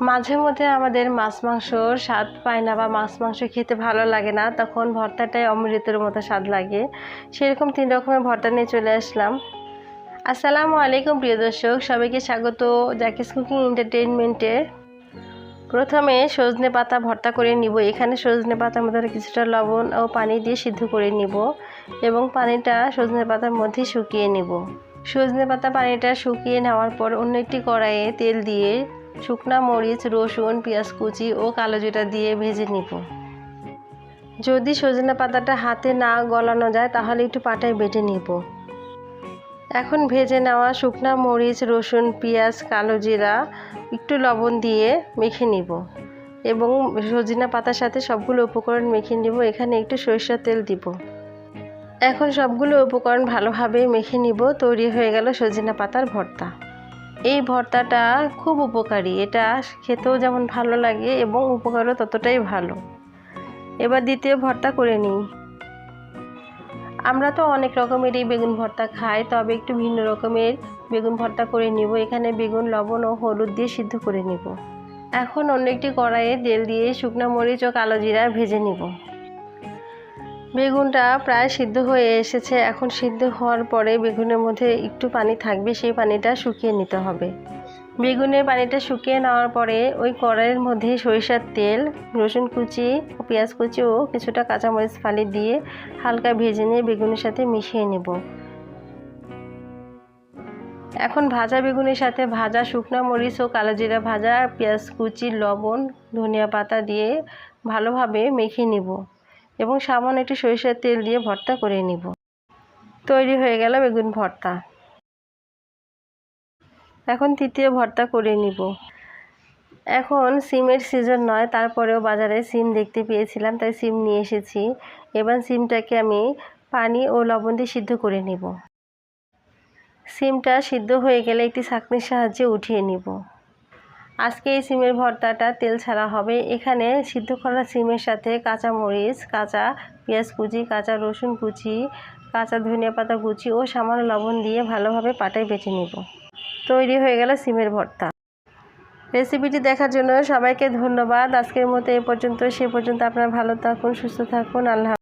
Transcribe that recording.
মাঝে মধ্যে আমাদের মাছ মাংসর স্বাদ পায় না বা মাছ মাংস খেতে ভালো লাগে না, তখন ভর্তাটাই অমৃতের মতো স্বাদ লাগে। সেরকম 3 রকমের ভর্তা নিয়ে চলে আসলাম। আসসালামু আলাইকুম প্রিয় দর্শক, সবাইকে স্বাগত জাকিস কুকিং এন্টারটেইনমেন্টে। প্রথমে সজনে পাতা ভর্তা করে নিব। এখানে সজনে পাতার মধ্যে কিছুটা লবণ ও পানি দিয়ে সিদ্ধ করে নিব এবং পানিটা সজনে পাতার মধ্যে শুকিয়ে নিব। সজনে পাতা পানিটা শুকিয়ে নেওয়ার পর অন্য একটি কড়াইয়ে তেল দিয়ে শুকনা মরিচ, রসুন, পেঁয়াজ কুচি ও কালো জিরা দিয়ে ভেজে নিব। যদি সজনে পাতাটা হাতে না গলানো যায় তাহলে একটু পাটায় বেটে নিব। এখন ভেজে নেওয়া শুকনা মরিচ, রসুন, পেঁয়াজ, কালো জিরা একটু লবণ দিয়ে মেখে নিব এবং সজনে পাতার সাথে সবগুলো উপকরণ মেখে নিব। এখানে একটু সরিষার তেল দিব। এখন সবগুলো উপকরণ ভালোভাবে মেখে নিব। তৈরি হয়ে গেল সজনে পাতার ভর্তা। এই ভর্তাটা খুব উপকারী, এটা খেতেও যেমন ভালো লাগে এবং উপকারও ততটাই ভালো। এবার দ্বিতীয় ভর্তা করে নিই। আমরা তো অনেক রকমেরই বেগুন ভর্তা খাই, তবে একটু ভিন্ন রকমের বেগুন ভর্তা করে নিব। এখানে বেগুন লবণ ও হলুদ দিয়ে সিদ্ধ করে নিব। এখন অন্য একটি কড়াইয়ে তেল দিয়ে শুকনো মরিচ ও কালো জিরা ভেজে নিব। বেগুনটা প্রায় সিদ্ধ হয়ে এসেছে। এখন সিদ্ধ হওয়ার পরে বেগুনের মধ্যে একটু পানি থাকবে, সেই পানিটা শুকিয়ে নিতে হবে। বেগুনের পানিটা শুকিয়ে নেওয়ার পরে ওই কড়াইয়ের মধ্যে সরিষার তেল, রসুন কুচি ও পেঁয়াজ কুচি ও কিছুটা কাঁচামরিচ ফালি দিয়ে হালকা ভেজে নিয়ে বেগুনের সাথে মিশিয়ে নেব। এখন ভাজা বেগুনের সাথে ভাজা শুকনো মরিচ ও কালো জিরা, ভাজা পেঁয়াজ কুচি, লবণ, ধনিয়া পাতা দিয়ে ভালোভাবে মেখে নিব এবং সামান্য একটু সরিষার তেল দিয়ে ভর্তা করে নিব। তৈরি হয়ে গেল বেগুন ভর্তা। এখন তৃতীয় ভর্তা করে নিব। এখন সিমের সিজন নয়, তারপরেও বাজারে সিম দেখতে পেয়েছিলাম, তাই সিম নিয়ে এসেছি। এবার সিমটাকে আমি পানি ও লবণ দিয়ে সিদ্ধ করে নিব। সিমটা সিদ্ধ হয়ে গেলে একটি ছাঁকনির সাহায্যে উঠিয়ে নিব। আজকে এই সিমের ভর্তাটা তেল ছাড়া হবে। এখানে সিদ্ধ করা সিমের সাথে কাঁচা মরিচ, কাঁচা পেঁয়াজ কুচি, কাঁচা রসুন কুচি, কাঁচা ধনিয়া পাতা কুচি ও সামান্য লবণ দিয়ে ভালোভাবে পাটায় বেটে নিব। তৈরি হয়ে গেল সিমের ভর্তা। রেসিপিটি দেখার জন্য সবাইকে ধন্যবাদ। আজকের মতো এ পর্যন্ত। সে পর্যন্ত আপনারা ভালো থাকুন, সুস্থ থাকুন। আল্লাহ।